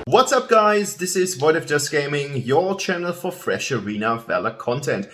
What's up guys, this is Void of Just Gaming, your channel for fresh Arena Valor content.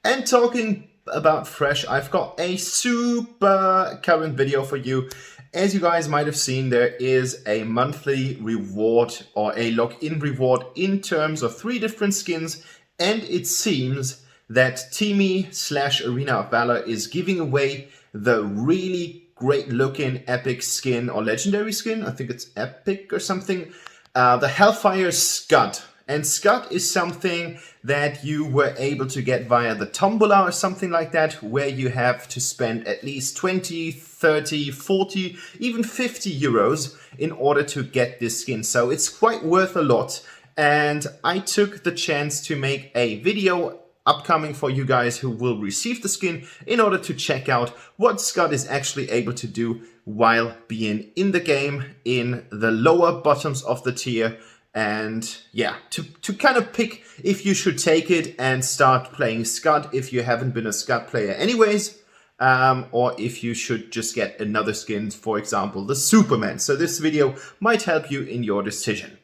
And talking about fresh, I've got a super current video for you. As you guys might have seen, there is a monthly reward or a login reward in terms of 3 different skins, and it seems that Teamy/Arena Valor is giving away the really great looking epic skin or legendary skin. I think it's epic or something. The HELLFIRE Skud. And Skud is something that you were able to get via the Tombola or something like that, where you have to spend at least 20, 30, 40, even 50 euros in order to get this skin. So it's quite worth a lot. And I took the chance to make a video upcoming for you guys who will receive the skin in order to check out what Skud is actually able to do while being in the game in the lower bottoms of the tier. And yeah, to kind of pick if you should take it and start playing Skud if you haven't been a Skud player anyways, or if you should just get another skin, for example, the Superman. So this video might help you in your decision.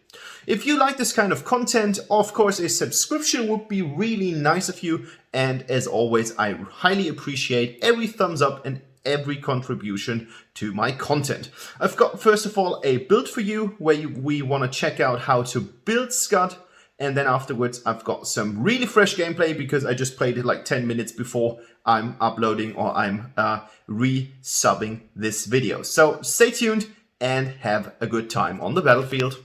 If you like this kind of content, of course, a subscription would be really nice of you. And as always, I highly appreciate every thumbs up and every contribution to my content. I've got, first of all, a build for you where we want to check out how to build Skud. And then afterwards, I've got some really fresh gameplay because I just played it like 10 minutes before I'm uploading or I'm re-subbing this video. So stay tuned and have a good time on the battlefield.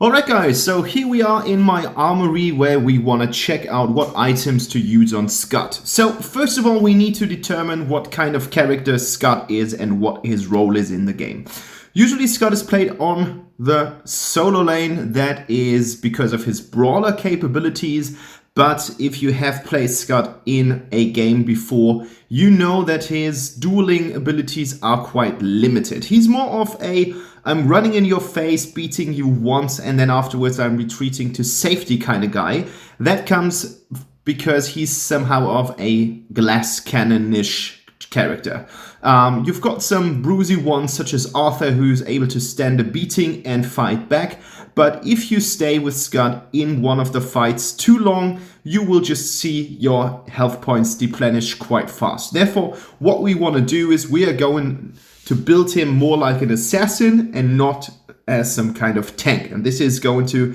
Alright guys, so here we are in my armory where we want to check out what items to use on Skud. So first of all, we need to determine what kind of character Skud is and what his role is in the game. Usually Skud is played on the solo lane. That is because of his brawler capabilities. But if you have played Skud in a game before, you know that his dueling abilities are quite limited. He's more of a I'm running in your face, beating you once, and then afterwards I'm retreating to safety kind of guy. That comes because he's somehow of a glass cannon-ish character. You've got some bruisey ones such as Arthur, who's able to stand a beating and fight back. But if you stay with Skud in one of the fights too long, you will just see your health points deplenish quite fast. Therefore, what we want to do is we are going to build him more like an assassin and not as some kind of tank. And this is going to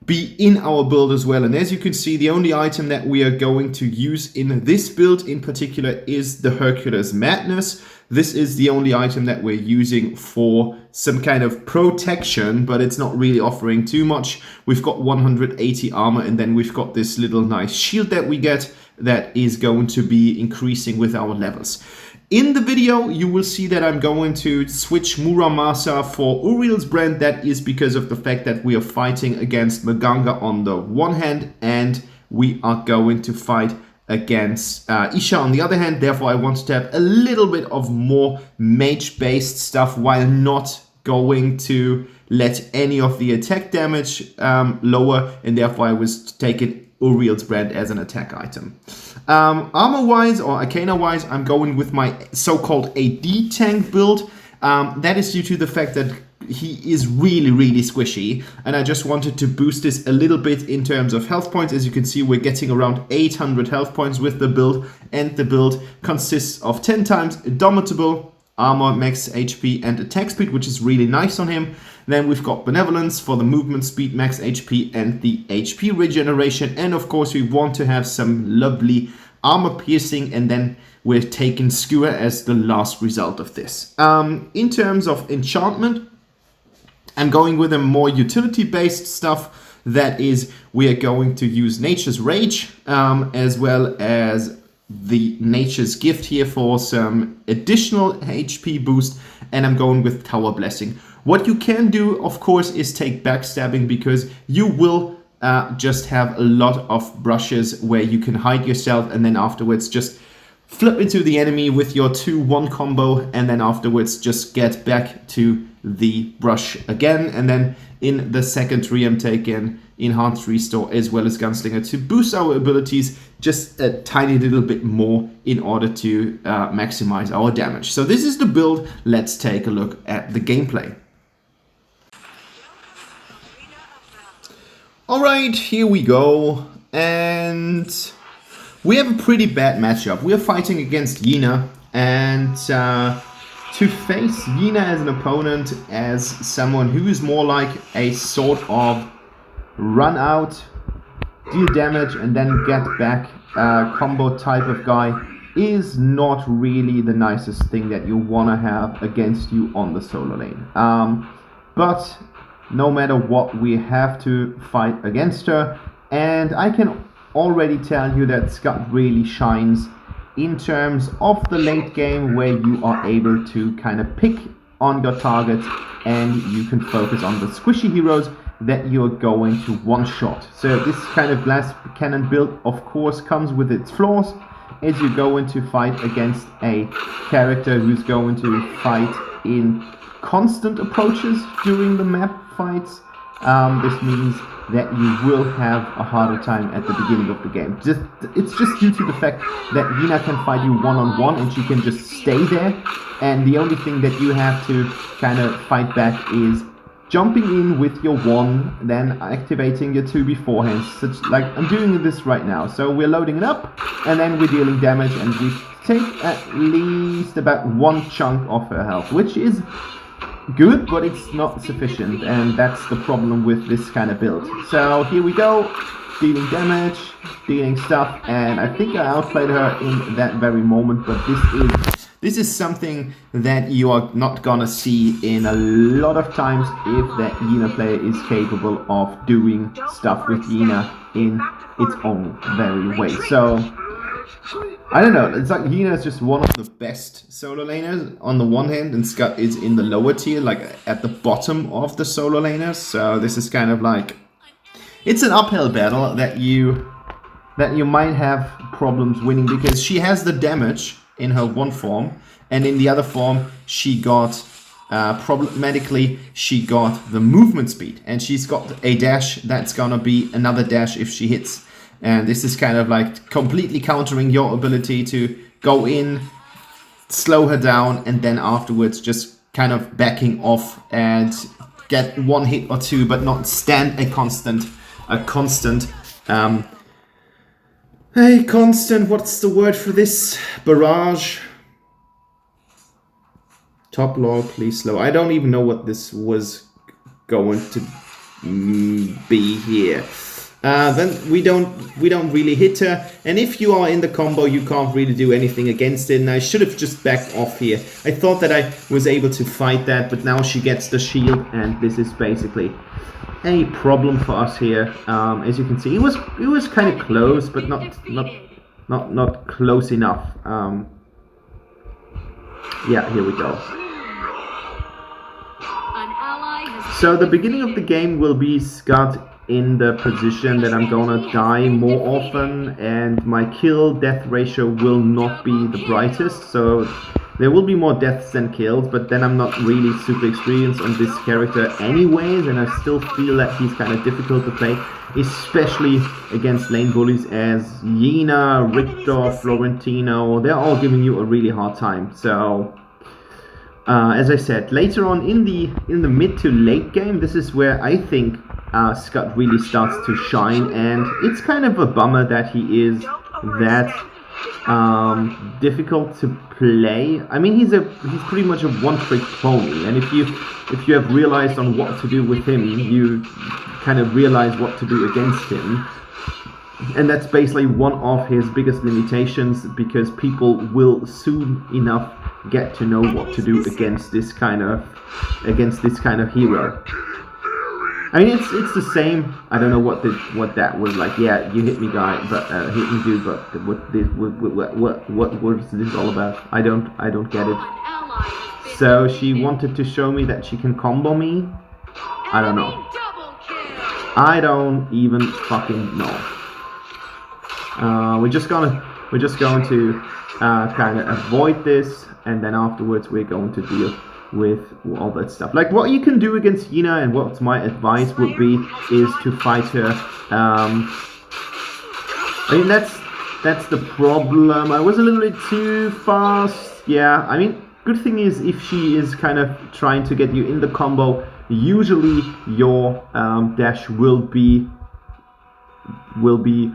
be in our build as well. And as you can see, the only item that we are going to use in this build in particular is the Hercules Madness. This is the only item that we're using for some kind of protection, but it's not really offering too much. We've got 180 armor, and then we've got this little nice shield that we get that is going to be increasing with our levels. In the video, you will see that I'm going to switch Muramasa for Uriel's brand. That is because of the fact that we are fighting against Maganga on the one hand, and we are going to fight against Isha on the other hand. Therefore, I wanted to have a little bit of more mage-based stuff while not going to let any of the attack damage lower, and therefore I was taking Uriel's brand as an attack item. Armor-wise or Arcana-wise, I'm going with my so-called AD tank build. That is due to the fact that he is really squishy, and I just wanted to boost this a little bit in terms of health points. As you can see, we're getting around 800 health points with the build, and the build consists of 10 times Indomitable, armor, max HP, and attack speed, which is really nice on him. Then we've got Benevolence for the movement speed, max HP, and the HP regeneration. And of course, we want to have some lovely armor piercing, and then we're taking Skewer as the last result of this. In terms of enchantment, I'm going with a more utility-based stuff. That is, we are going to use Nature's Rage, as well as the Nature's Gift here for some additional HP boost, and I'm going with Tower Blessing. What you can do, of course, is take Backstabbing, because you will just have a lot of brushes where you can hide yourself, and then afterwards just flip into the enemy with your 2-1 combo, and then afterwards just get back to the brush again. And then in the second tree, I'm taking Enhanced Restore as well as Gunslinger to boost our abilities just a tiny little bit more in order to maximize our damage. So this is the build. Let's take a look at the gameplay. Alright, here we go. And we have a pretty bad matchup. We are fighting against Yina, and to face Yina as an opponent, as someone who is more like a sort of run out, deal damage and then get back combo type of guy, is not really the nicest thing that you want to have against you on the solo lane. But no matter what, we have to fight against her, and I can already tell you that Skud really shines in terms of the late game, where you are able to kind of pick on your targets and you can focus on the squishy heroes that you're going to one-shot. So this kind of glass cannon build, of course, comes with its flaws, as you go into fight against a character who's going to fight in constant approaches during the map fights. This means that you will have a harder time at the beginning of the game. It's just due to the fact that Yina can fight you one-on-one and she can just stay there, and the only thing that you have to kind of fight back is jumping in with your 1, then activating your 2 beforehand, such like I'm doing this right now. So we're loading it up, and then we're dealing damage, and we take at least about 1 chunk of her health, which is good, but it's not sufficient, and that's the problem with this kind of build. So here we go, dealing damage, dealing stuff, and I think I outplayed her in that very moment, but this is something that you are not gonna see in a lot of times if that Yina player is capable of doing stuff with Yina in its own very way. So I don't know, it's like Yina is just one of the best solo laners on the one hand, and Skud is in the lower tier, like at the bottom of the solo laners. So this is kind of like, it's an uphill battle that you might have problems winning, because she has the damage in her one form, and in the other form she got problematically she got the movement speed, and she's got a dash that's gonna be another dash if she hits. And this is kind of like completely countering your ability to go in, slow her down, and then afterwards just kind of backing off and get 1 hit or 2, but not stand a constant, what's the word for this? Barrage. Top log, please slow. I don't even know what this was going to be here. Then we don't really hit her, and if you are in the combo you can't really do anything against it, and I should have just backed off here. I thought that I was able to fight that, but now she gets the shield, and this is basically a problem for us here. As you can see, it was kind of close, but not close enough. Yeah, here we go. So the beginning of the game will be Skud in the position that I'm gonna die more often, and my kill-death ratio will not be the brightest, so there will be more deaths than kills, but then I'm not really super experienced on this character anyways, and I still feel that he's kind of difficult to play, especially against lane bullies as Yina, Richter, Florentino. They're all giving you a really hard time. So as I said, later on in the mid to late game, this is where I think Skud really starts to shine, and it's kind of a bummer that he is that difficult to play. I mean, he's pretty much a one-trick pony, and if you have realized on what to do with him, you kind of realize what to do against him, and that's basically one of his biggest limitations, because people will soon enough get to know what to do against this kind of hero. I mean, it's the same. I don't know what that was like. Yeah, you hit me, guy, but hit me, dude. But what was this all about? I don't get it. So she wanted to show me that she can combo me. I don't know. I don't even fucking know. We're just going to kind of avoid this, and then afterwards we're going to deal with all that stuff. Like, what you can do against Yina, and what my advice would be, is to fight her. I mean, that's the problem. I was a little bit too fast. Yeah, I mean, good thing is, if she is kind of trying to get you in the combo, usually your dash will be will be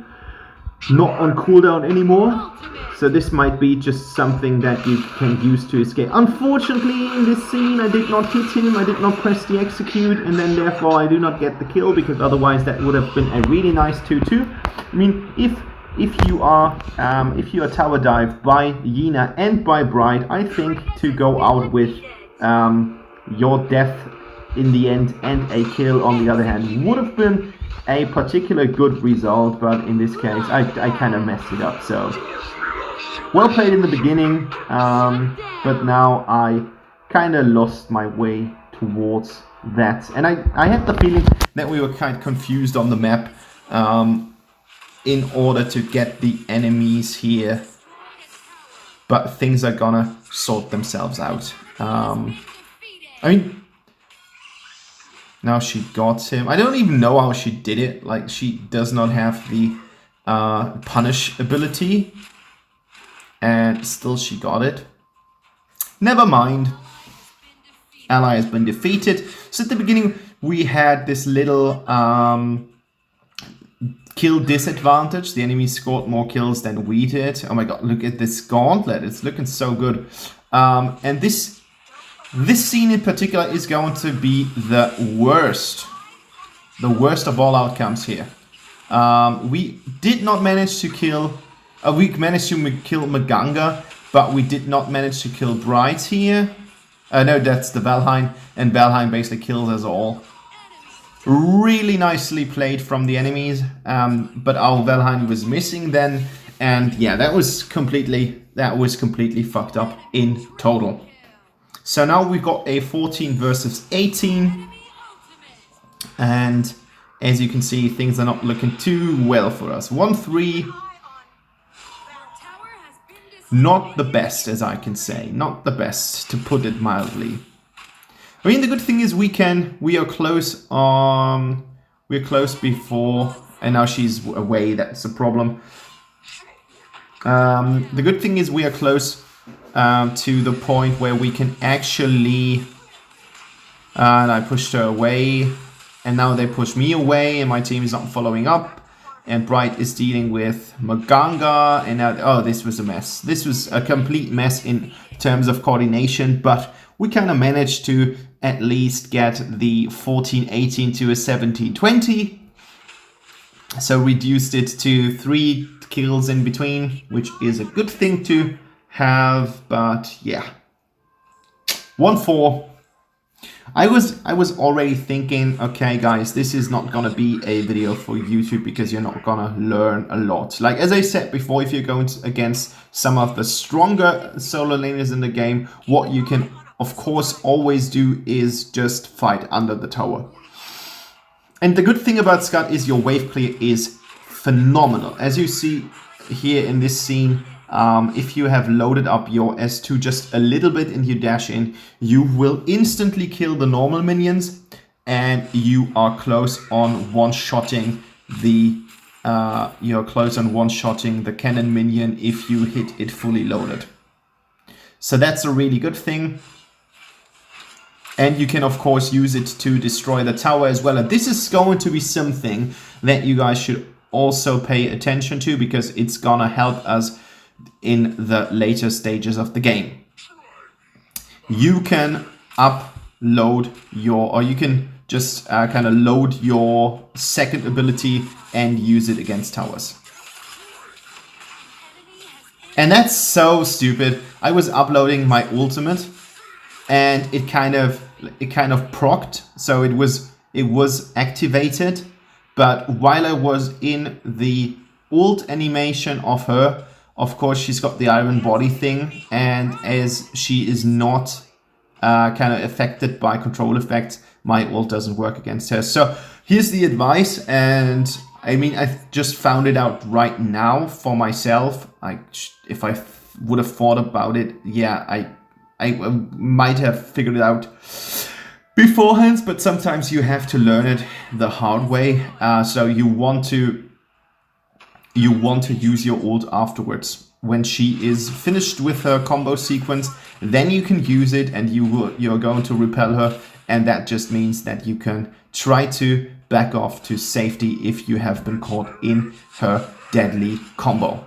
not on cooldown anymore. So this might be just something that you can use to escape. Unfortunately, in this scene, I did not hit him, I did not press the execute, and then therefore I do not get the kill, because otherwise that would have been a really nice 2-2. I mean, if you are tower dive by Yina and by Bright, I think to go out with your death in the end and a kill on the other hand would have been a particular good result, but in this case I kind of messed it up. So well played in the beginning, but now I kind of lost my way towards that, and I had the feeling that we were kind of confused on the map in order to get the enemies here, but things are gonna sort themselves out. I mean, now she got him. I don't even know how she did it. Like, she does not have the punish ability, and still she got it. Never mind. Ally has been defeated. So at the beginning we had this little kill disadvantage. The enemy scored more kills than we did. Oh my god, look at this gauntlet. It's looking so good. And this scene in particular is going to be the worst of all outcomes here. We did not manage to kill, we managed to kill Maganga, but we did not manage to kill Bright here. No, that's the Valheim, and Valheim basically kills us all. Really nicely played from the enemies, but our Valheim was missing then, and yeah, that was completely fucked up in total. So now we've got a 14 versus 18, and as you can see, things are not looking too well for us. 1-3, not the best, as I can say, not the best, to put it mildly. I mean, the good thing is we are close on, we're close before, and now she's away, that's a problem. The good thing is we are close to the point where we can actually, and I pushed her away, and now they push me away, and my team is not following up, and Bright is dealing with Maganga, and now, oh, this was a mess. This was a complete mess in terms of coordination, but we kind of managed to at least get the 14-18 to a 17-20. So reduced it to 3 kills in between, which is a good thing to have, but yeah. 1-4. I was already thinking, okay guys, this is not gonna be a video for YouTube because you're not gonna learn a lot. Like, as I said before, if you're going against some of the stronger solo laners in the game, what you can of course always do is just fight under the tower. And the good thing about Skud is your wave clear is phenomenal. As you see here in this scene, if you have loaded up your S2 just a little bit and you dash in, you will instantly kill the normal minions, and you are close on one-shotting the cannon minion if you hit it fully loaded. So that's a really good thing. And you can of course use it to destroy the tower as well. And this is going to be something that you guys should also pay attention to, because it's gonna help us in the later stages of the game. You can upload your, or you can just kind of load your second ability and use it against towers. And that's so stupid. I was uploading my ultimate and it kind of procced, so it was activated, but while I was in the ult animation of her, of course she's got the iron body thing, and as she is not kind of affected by control effects, my ult doesn't work against her. So here's the advice, and I mean, I just found it out right now for myself. If I would have thought about it, yeah, I might have figured it out beforehand, but sometimes you have to learn it the hard way. So you want to use your ult afterwards. When she is finished with her combo sequence, then you can use it, and you're going to repel her, and that just means that you can try to back off to safety if you have been caught in her deadly combo.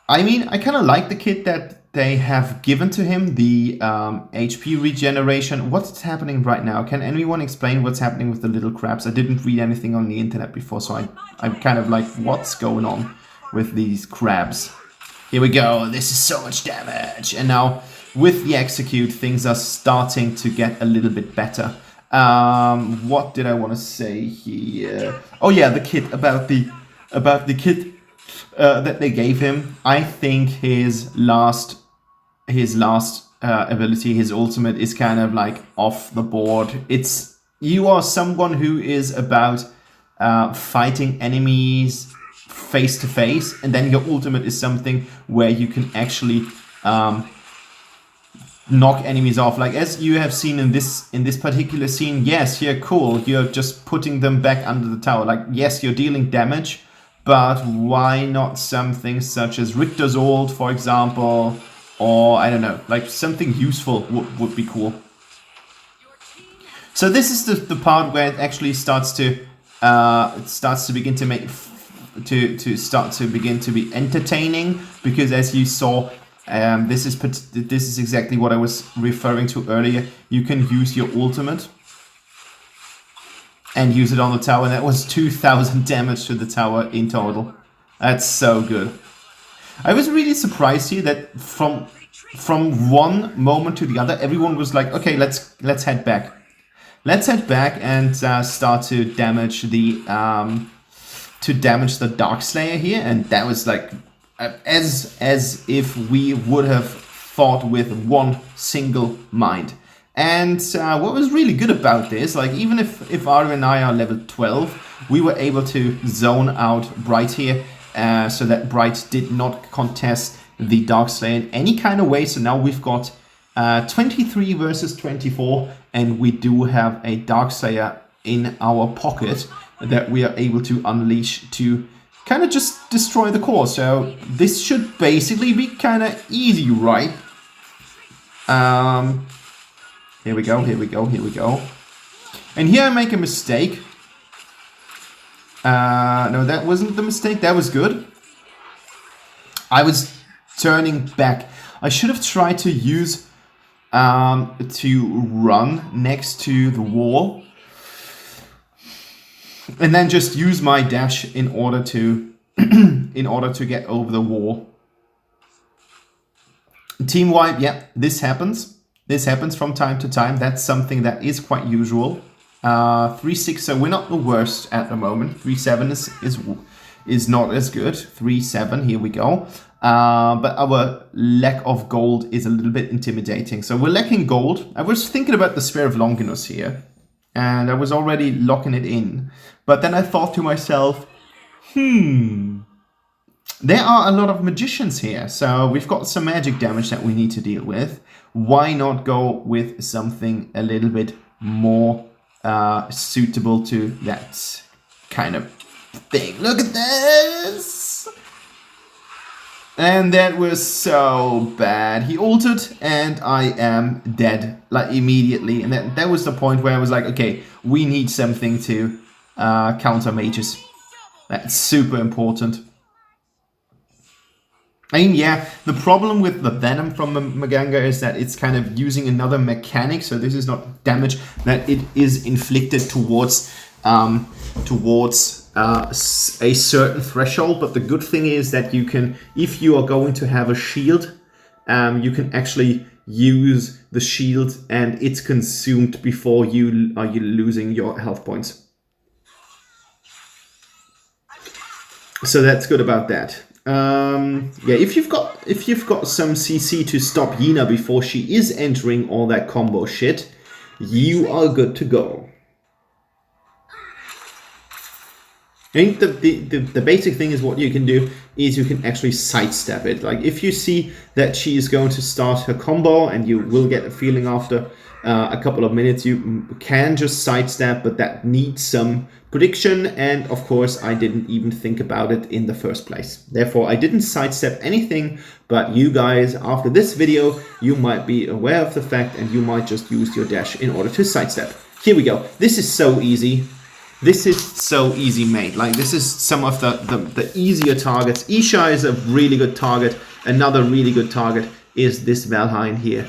I mean, I kind of like the kit that they have given to him, the HP regeneration. What's happening right now? Can anyone explain what's happening with the little crabs? I didn't read anything on the internet before, so I'm kind of like, what's going on with these crabs? Here we go. This is so much damage. And now with the execute, things are starting to get a little bit better. What did I want to say here? Oh yeah, the kit, about the kit that they gave him. I think his last ability, his ultimate, is kind of like off the board. It's, you are someone who is about fighting enemies face to face, and then your ultimate is something where you can actually knock enemies off. Like as you have seen in this particular scene, yes, you're cool, you're just putting them back under the tower. Like yes, you're dealing damage, but why not something such as Richter's ult, for example, or I don't know, like something useful would be cool. So this is the part where it actually starts to begin to make begin to be entertaining, because as you saw, this is exactly what I was referring to earlier. You can use your ultimate and use it on the tower, and that was 2000 damage to the tower in total. That's so good. I was really surprised here that from one moment to the other, everyone was like, okay, let's head back. Let's head back and start to damage the Darkslayer here, and that was like as if we would have fought with one single mind. And what was really good about this, like even if Ari and I are level 12, we were able to zone out Bright here, so that Bright did not contest the Darkslayer in any kind of way. So now we've got 23 versus 24, and we do have a Darkslayer in our pocket that we are able to unleash to kind of just destroy the core. So this should basically be kind of easy, right? Here we go, here we go, here we go. And here I make a mistake. No, that wasn't the mistake. That was good. I was turning back. I should have tried to use to run next to the wall, and then just use my dash in order to get over the wall. Team wipe, yeah, this happens. This happens from time to time. That's something that is quite usual. 3-6, so we're not the worst at the moment. 3-7 is not as good. 3-7, here we go. But our lack of gold is a little bit intimidating. So we're lacking gold. I was thinking about the Sphere of Longinus here, and I was already locking it in. But then I thought to myself, there are a lot of magicians here, so we've got some magic damage that we need to deal with. Why not go with something a little bit more suitable to that kind of thing? Look at this! And that was so bad. He ulted and I am dead, like immediately. And that was the point where I was like, okay, we need something to counter mages. That's super important. I mean, yeah, the problem with the Venom from Maganga is that it's kind of using another mechanic, so this is not damage that it is inflicted towards a certain threshold. But the good thing is that you can, if you are going to have a shield, you can actually use the shield and it's consumed before you are losing your health points. So that's good about that. Yeah, if you've got some CC to stop Yina before she is entering all that combo shit, you are good to go. I think the basic thing is what you can do is you can actually sidestep it. Like if you see that she is going to start her combo and you will get a feeling after a couple of minutes, you can just sidestep, but that needs some prediction. And of course, I didn't even think about it in the first place. Therefore, I didn't sidestep anything, but you guys, after this video, you might be aware of the fact and you might just use your dash in order to sidestep. Here we go. This is so easy. This is so easy made. Like this is some of the easier targets. Isha is a really good target. Another really good target is this Valheim here.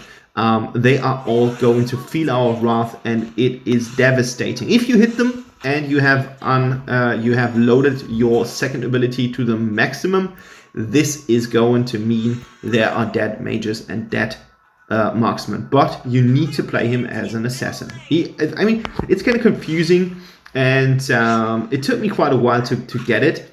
They are all going to feel our wrath, and it is devastating. If you hit them and you have loaded your second ability to the maximum, this is going to mean there are dead mages and dead marksmen. But you need to play him as an assassin. I mean, it's kind of confusing, and it took me quite a while to get it.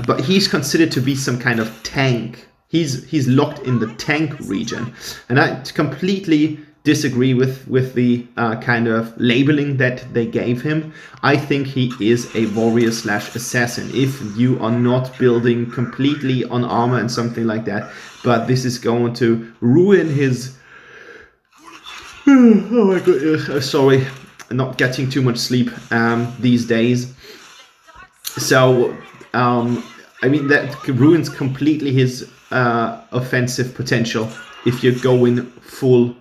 But he's considered to be some kind of tank. He's locked in the tank region, and I completely disagree with the kind of labeling that they gave him. I think he is a warrior / assassin if you are not building completely on armor and something like that. But this is going to ruin his... Oh my god, sorry, not getting too much sleep these days. So, I mean, that ruins completely his offensive potential if you go in full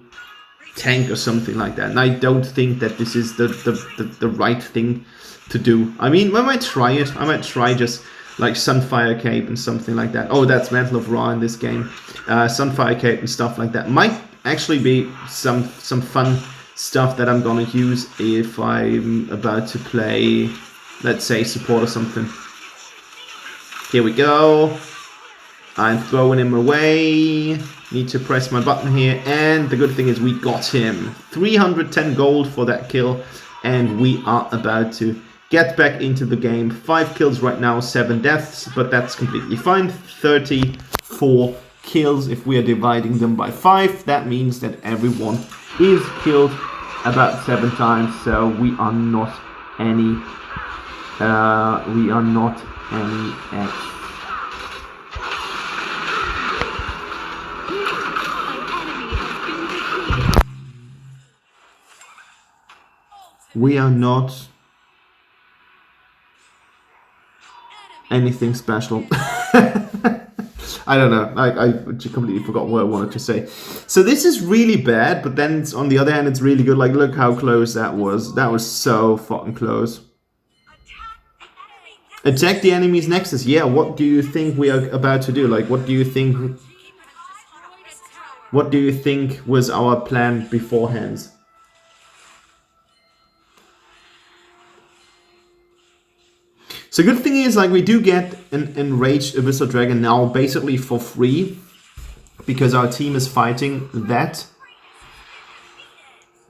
tank or something like that. And I don't think that this is the right thing to do. I mean, I might try it. I might try just like Sunfire Cape and something like that. Oh, that's Mantle of Ra in this game. Sunfire Cape and stuff like that might actually be some fun stuff that I'm gonna use if I'm about to play, let's say, support or something. Here we go. I'm throwing him away. Need to press my button here. And the good thing is we got him. 310 gold for that kill. And we are about to get back into the game. 5 kills right now, 7 deaths. But that's completely fine. 34 kills. If we are dividing them by 5, that means that everyone is killed about 7 times. So we are not any... X. We are not anything special. I don't know. I completely forgot what I wanted to say. So this is really bad, but then on the other hand, it's really good. Like, look how close that was. That was so fucking close. Attack the enemy's nexus. Yeah, what do you think we are about to do? Like, what do you think was our plan beforehand? So good thing is, like, we do get an enraged Abyssal Dragon now basically for free, because our team is fighting that.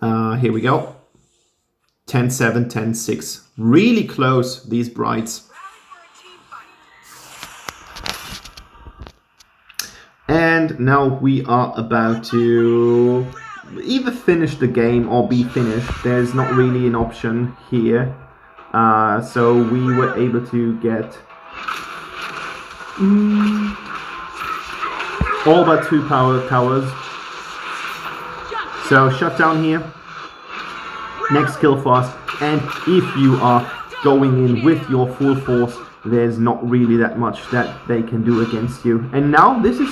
Here we go. 10-7, 10-6. Really close, these brides. And now we are about to either finish the game or be finished. There's not really an option here. So we were able to get all but 2 power towers. So shut down here. Next kill for us. And if you are going in with your full force, there's not really that much that they can do against you. And now this is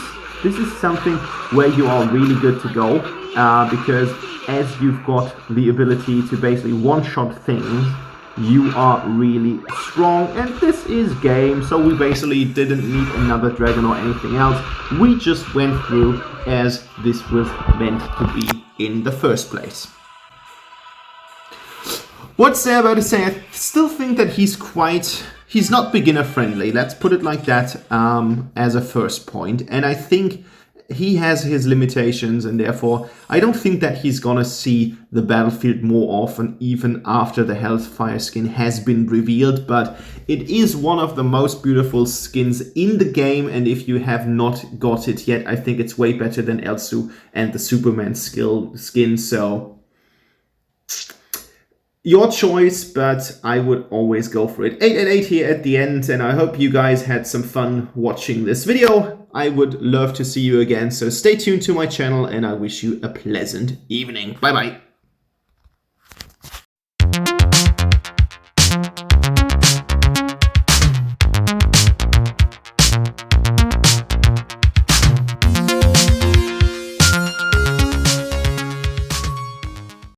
something where you are really good to go, because as you've got the ability to basically one-shot things, you are really strong. And this is game, so we basically didn't need another dragon or anything else. We just went through as this was meant to be in the first place. What's there about to say? I still think that he's not beginner friendly, let's put it like that, as a first point. And I think he has his limitations, and therefore I don't think that he's gonna see the battlefield more often, even after the HELLFIRE skin has been revealed. But it is one of the most beautiful skins in the game, and if you have not got it yet, I think it's way better than Elsu and the Superman skin. So Your choice, but I would always go for it. 888 here at the end, and I hope you guys had some fun watching this video. I would love to see you again, so stay tuned to my channel, and I wish you a pleasant evening. Bye bye.